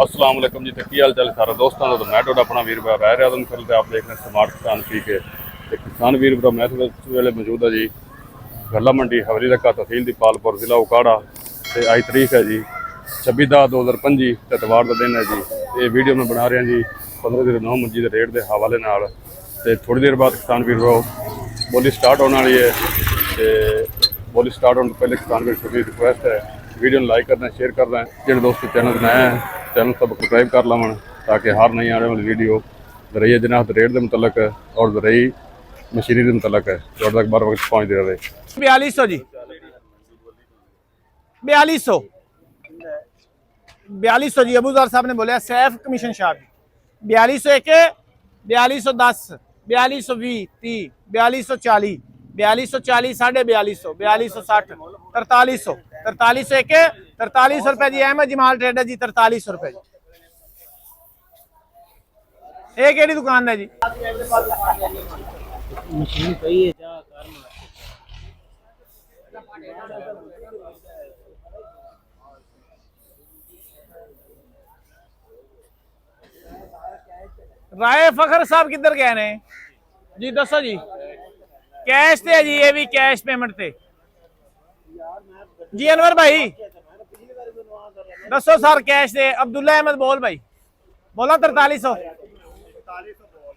अस्सलाम वालेकुम जी। तो की हाल चाल सारा दोस्तों का। तो मैं तो अपना वीर भरा रह रहा फिर तो आप देख रहे हैं स्मार्ट किसान ठीक है। तो किसान वीर भरा मैं वेले मौजूद है जी गला मंडी हवली रखा तहसील दी पालपुर जिला उकाड़ा। तो अज तारीख है जी 26/10/2025 एतवार का दिन है जी। ये वीडियो मैं बना रहा जी 15/9 मंजी के रेट के हवाले नाल। ते थोड़ी देर बाद किसान वीर बोली स्टार्ट होने वाली है। तो बोली स्टार्ट होने पहले किसान वीर छोटी रिक्वेस्ट है वीडियो लाइक करना शेयर करना है। जो दोस्त चैनल बनाया है चैनल सब्सक्राइब कर लवन ताकि हर नई आने वाली वीडियो दरई जनात रेट के मुतलक और दरई मशीनरी के मुतलक है तो तक बार वक्त पहुँचते रहे। 4200 जी 4200 4200 जी अबूजार साहब ने बोलिया सैफ कमीशन शाह 4201 4210 4220 30 4240 4240 4250 4260 4300 4301 4300 रुपए जी। अहमद जमाल ट्रेडर जी 4300 रुपए जी। एक केड़ी दुकान है जी मशीन पई है जा कर राय फखर साहब किधर गए ने जी दसो जी। कैश ते जी ये भी कैश पेमेंट ते जी अनवर भाई दसो सर कैश दे। अब्दुल्ला अहमद बोल भाई बोला 4300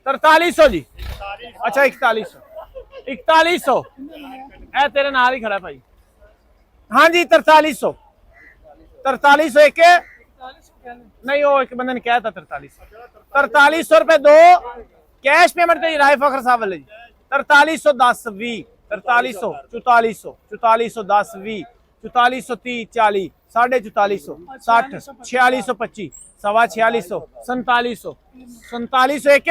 4300 जी। अच्छा 4100 ए तेरे नाल ही खड़ा भाई। हाँ जी 4300 एक नहीं वो एक बंदे ने कहा था 4300 रुपए दो कैश पेमेंट ते राय फखर साहब वाले जी। 4310 20 4300 4400 4410 20 4430 40 4450 60 4625 4600 4700 4701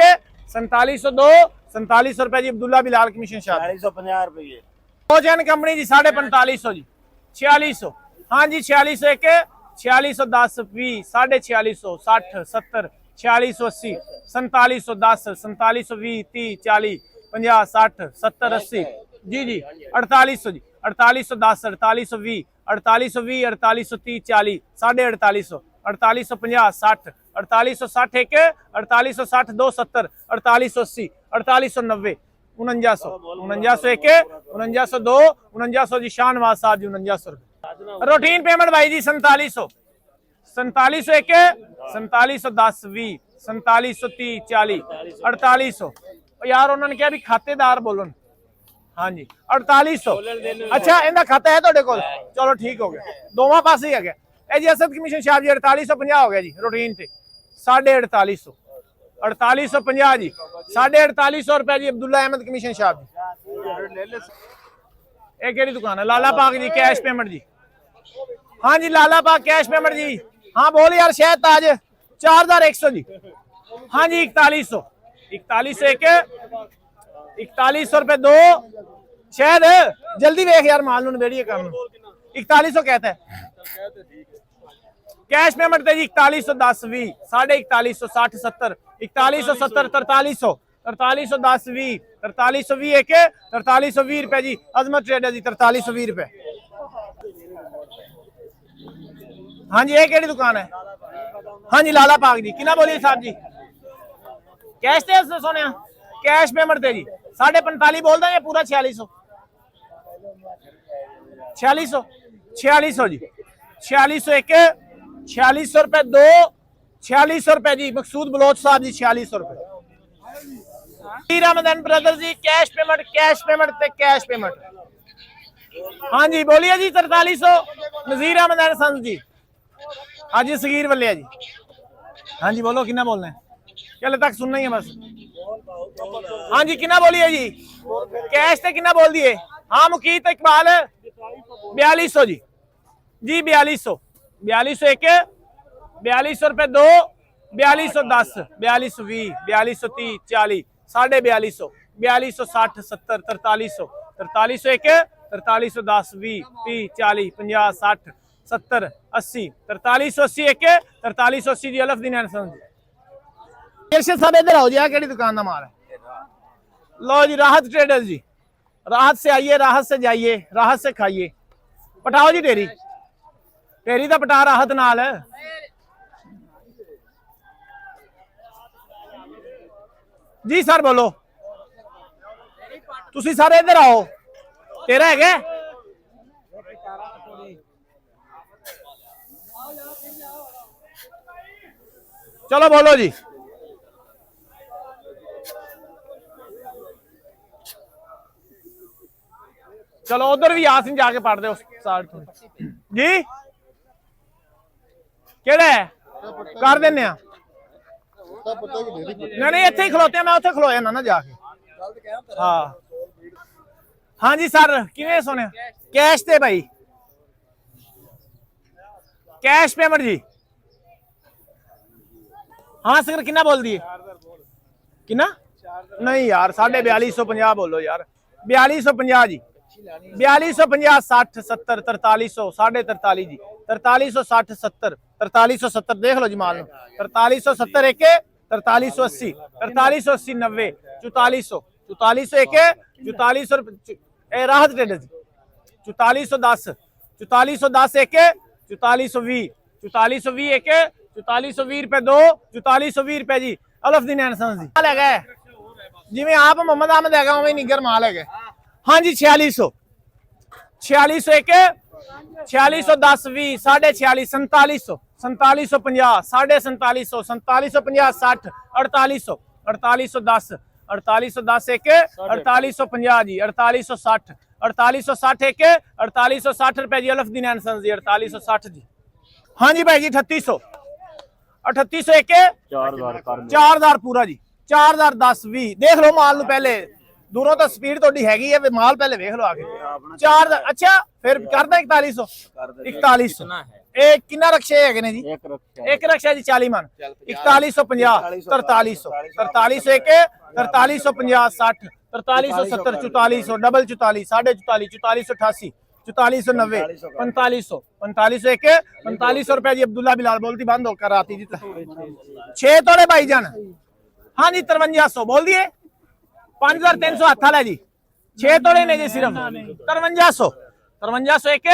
4702 4700 रुपए जी। अब्दुल्ला बिलाल कमीशन शाह 450 रुपये भोजन कंपनी जी 4550 जी 4600। हाँ जी 4601 4610 20 4600 60 70 4680 4710 4720 30 40 50 60 70 80 जी जी 4800 जी 4810 4820 4820 4830 40 4850 4850 60 4860 एक 4860 2 70 4880 4890 4900 एक 4902 4900 जी शाहनवाज साहब जी 4900 रुपए। रूटीन पेमेंट भाई जी 4700 4701 4710 20 4730 40 4800 यार उन्होंने कहा भी खातेदार बोलो। हाँ जी 4800। अच्छा इनका खाता है ਤੁਹਾਡੇ ਕੋਲ चलो ठीक हो गया दोवां पासे ही है गया जी। असद कमीशन शाह जी 4850 हो गया जी रूटीन ते 4850 4850 जी 4850 रुपए जी। अब्दुल्ला अहमद कमीशन शाह जी एक केड़ी दुकान है लाला पाक जी कैश पेमेंट जी। हाँ जी लाला पाक कैश पेमेंट जी। हाँ बोल यार शहद ताज 4100 जी। हाँ जी 4100 4101 4100 रुपए दो शायद जल्दी वेख यार माल नूं काम 4100 कहता है कैश पेमेंट ते जी 4110 20 4150 60 70 4170 4300 4310 20 4320 एक 4320 रुपए जी। अजमत ट्रेडर जी 4320 रुपए। हाँ जी ये केड़ी दुकान है। हाँ जी लाला पाक जी किना बोलिए साहब जी कैश ते सोने कैश पेमेंट ते जी 45.5 बोल दें पूरा 4600 4600 जी 4600 एक 4600 रुपए दो 4600 रुपए जी। मकसूद बलोच साहब जी 4600 रुपए। रमजान ब्रदर जी कैश पेमेंट ते कैश पेमेंट। हाँ जी बोलिए जी 4300 नजीर रमजान संत जी। हाँ जी सगीर वाले जी। हाँ जी बोलो कितना बोलना है चले तक सुनना ही है बस। हाँ जी कितना बोलिए जी कैश ते कितना बोल दिए। हाँ मुकीत इकबाल 4200 जी जी 4200 एक 4200 रुपए दो 4210 4220 4230 40 4250 4260 70 4300 4300 एक 4310 20 30 40 50 60 70 80 4380 एक 4380 जी अलफ दिन साहब इधर आओ जी केड़ी दुकान का माल है। लो जी राहत ट्रेडर्स जी राहत से आइए राहत से जाइए राहत से खाइए पटाओ जी ढेरी ढेरी का पटा राहत नाल जी सर बोलो तुसी सारे इधर आओ तेरा है क्या? चलो बोलो जी। चलो उधर भी यासीन जाके पढ़ दे उस साइड तो जी केड़ा है कर देने आ नहीं इत्थे ही खलोते मैं उत्थे खलोया ना जाके हाँ हाँ जी सर किवें सुने कैश ते भाई कैश पेमेंट जी हाँ सर कितना बोल दिए कितना नहीं यार 4250 बोलो यार 4250 जी 4250 60 70 4300 43 जी 4360 70 4370 देख लो जी माल 4370 एक 4380 4380 90 4400 4400 एक 4400 राहत ट्रेडर्स 4410 4410 एक 4420 4420 एक 4420 रुपए दो 4420 रुपए जी अलफदीन एंड जी माल है जिवें आप मोहम्मद अहमद है उवें निगर माल है हाँ जी 4600 4600 एक 4610 20 46 4700 4750 4750 4750 60 4800 4810 4810 एक 4850 जी 4860 4860 एक 4860 रुपए जी अलफदीन एंड सन्स जी 4860 जी हाँ जी भाई जी 3800 3800 एक 4000 पूरा जी 4010 20 देख लो माल ਨੂੰ ਪਹਿਲੇ दूरों तो स्पीड थोड़ी हैगी है माल पहले देख लो आगे 4 अच्छा फिर करदा 4100 4100 एक कितना रक्षे है ने जी एक रक्षा जी 40 मन 4150 4300 4300 एक 4350 60 4370 4400 डबल 44 44 4488 4490 4500 4500 एक 4500 रुपए जी अब्दुल्ला बिलाल बोलती बंद होकर आती जी 6 तोड़े भाईजान हाँ जी 5300 बोल दिए 5300 हाथ वाला जी 6 तोड़े ने जी सिर्फ 5300 5300 एक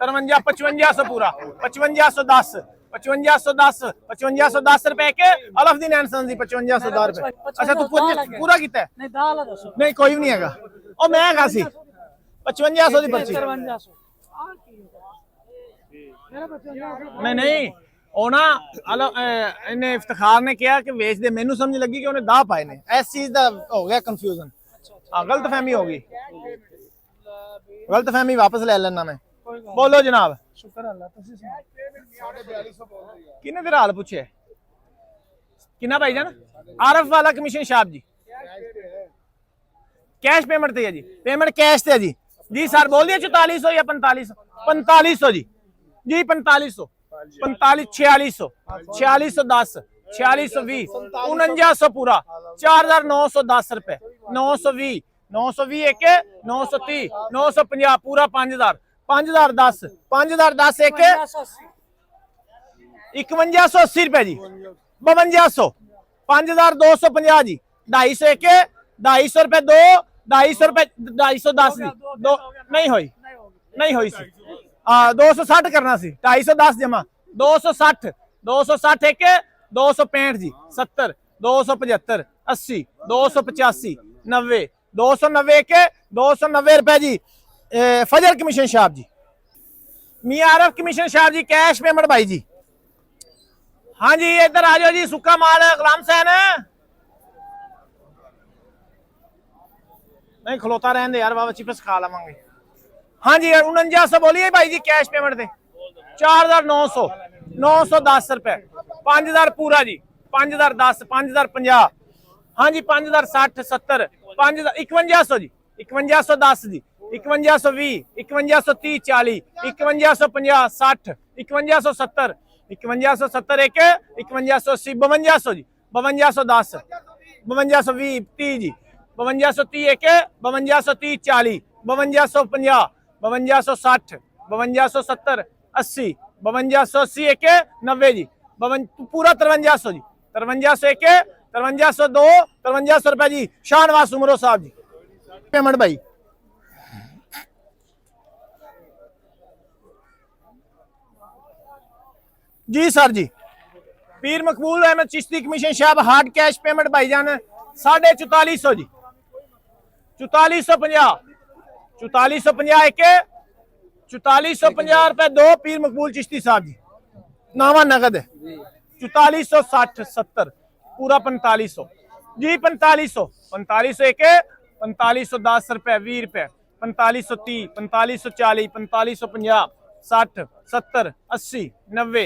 5500 पूरा 5510 5510 5510 रुपए के अलफदीन एंड सन्स जी 5510 रुपए अच्छा तू पूरा कितना है नहीं कोई भी नहीं हैगा ओ मैं हैगा सी 5500 दी पर्ची नहीं नहीं ਉਹ ਨਾ ਇਹਨੇ ਇਫਤਖਾਰ ਨੇ ਕਿਹਾ ਕਿ ਵੇਚ ਦੇ ਮੈਨੂੰ ਸਮਝ ਲੱਗੀ ਕਿ ਉਹਨੇ ਦਾਹ ਪਾਏ ਨੇ ਇਸ ਚੀਜ਼ ਦਾ ਹੋ ਗਿਆ ਕਨਫਿਊਜ਼ਨ ਹਾਂ ਗਲਤਫਹਿਮੀ ਹੋ ਗਈ ਗਲਤਫਹਿਮੀ ਵਾਪਸ ਲੈ ਲੈਣਾ ਮੈਂ ਬੋਲੋ ਜਨਾਬ ਸ਼ੁਕਰ ਅੱਲਾ ਤੁਸੀਂ 4250 ਬੋਲਦੇ ਕਿੰਨੇ ਦੇ ਹਾਲ ਪੁੱਛਿਆ ਕਿੰਨਾ ਭਾਈਜਾਨ ਆਰਫ ਵਾਲਾ ਕਮਿਸ਼ਨ ਸ਼ਾਪ ਜੀ कैश पेमेंट थे जी पेमेंट कैश थे जी सर बोल दिया 4400 या 4500 जी 4500 45 4600 4610 4620 4900 पूरा 4910 रुपए 920 920 एक 930 950 पूरा 5000 5010 5010 एक 5180 रुपए जी 5200 5250 जी 250 एक 250 रुपए दो 250 रुपए 210 जी दो नहीं हुई सी 260 करना सी 250 जमा 260 एक 265 जी 70 275 80 285 90 290 एक 290 रुपए जी फजर कमीशन शाप जी मियां आरफ कमीशन शाप जी कैश पेमेंट भाई जी हाँ जी इधर आ जाओ जी सुक्का माल गुलाम सैन नहीं खलोता रहने यार बाबा चिप्स खा लवांगे हाँ जी 4900 बोलिए भाई जी कैश पेमेंट दे 4900 910 रुपए 5000 पूरा जी 5010 5050 हाँ जी 5060 70 5000 5100 जी 5110 जी 5120 5130 40 5150 60 5170 5170 एक 5180 5200 जी 5210 5220 30 जी 5230 एक 5230 40 5250 5260 5270 80 5280 एक 90 जी पूरा 5300 जी 5300 एक 5302 5300 रुपए जी शाहनवाज उमरो साहब जी पेमेंट भाई जी सर जी पीर मकबूल अहमद चिश्ती कमीशन साहब हार्ड कैश पेमेंट भाईजान 4450 जी 4450 4450 एक 4450 रुपए दो पीर मकबूल चिश्ती साहब जी नावा नगद है 4460 70 पूरा 4500 जी 4500 एक 4510 रुपए 20 रुपए 4530 4540 4550 60 70 80 90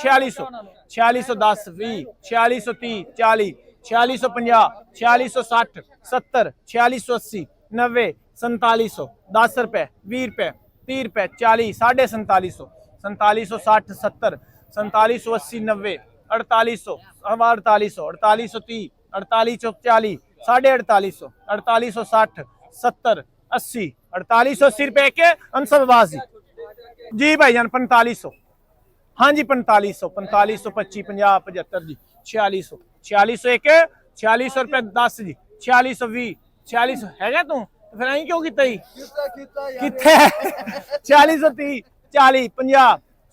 4600 4610 20 4630 40 4650 4660 70 4680 90 4700 10 रुपए 20 रुपए 30 रुपए 40 4750 4760 70 4780 90 4800 4800 4830 4840 4850 4860 70 80 4880 रुपए के अंसरबाजी जी भाईजान 4500 हाँ जी 4500 4500 25 50 75 जी 4600 4600 एक 4600 रुपए 10 जी 4600 20 4600 हैगा तू फिर आई क्यों कितना ही कितने 4630 40 50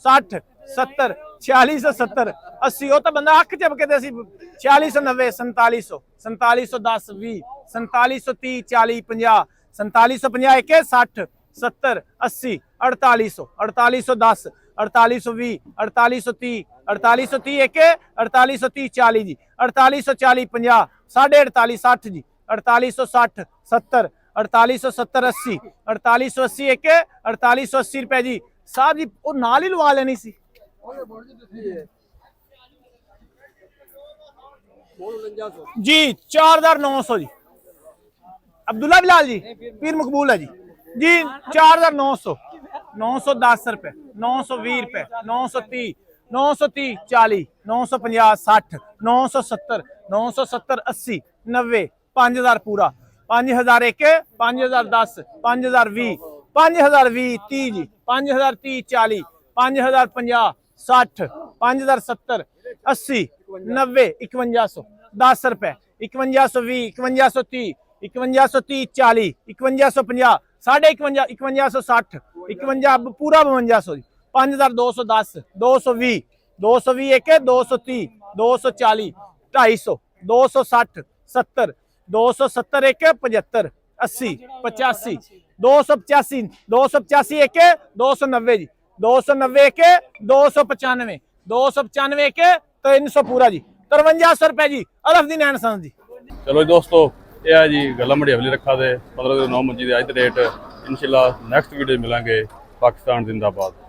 60 70 4670 80 वो तो बंदा अख झपके दे 4690 4700 4710 20 4730 40 50 4750 एक 60 70 80 4800 4810 4820 4830 4830 एक 4830 40 जी 4840 50 48 60 जी 4860 70 4870 80 4880 एक 4880 रुपए जी साहब जी वो नाल ही लवा लेनी सी जी 4900 जी अब्दुल्ला बिलाल जी पीर मकबूल है जी 4900 910 रुपए 920 रुपए 930 930 40 950 60 970 970 80 90 5000 पूरा 5000 एक 5010 5020 5020 30 जी 5030 40 5050 60 5070 80 90 5100 10 रुपए 5120 5130 5130 40 5150 51 5160 51 पूरा 5200 जी 5210 220 220 एक 230 240 250 260 70 270 एक 75 80 85 285 285 एक 290 जी 290 एक 295 295 एक 300 पूरा जी 5300 रुपए जी अरफदीन एहसन जी चलो दोस्तों ये है जी गल्ला मंडी हवेली रखा दे 15 9 मंजी की अज की डेट इंशाल्लाह नेक्स्ट वीडियो मिलेंगे पाकिस्तान जिंदाबाद।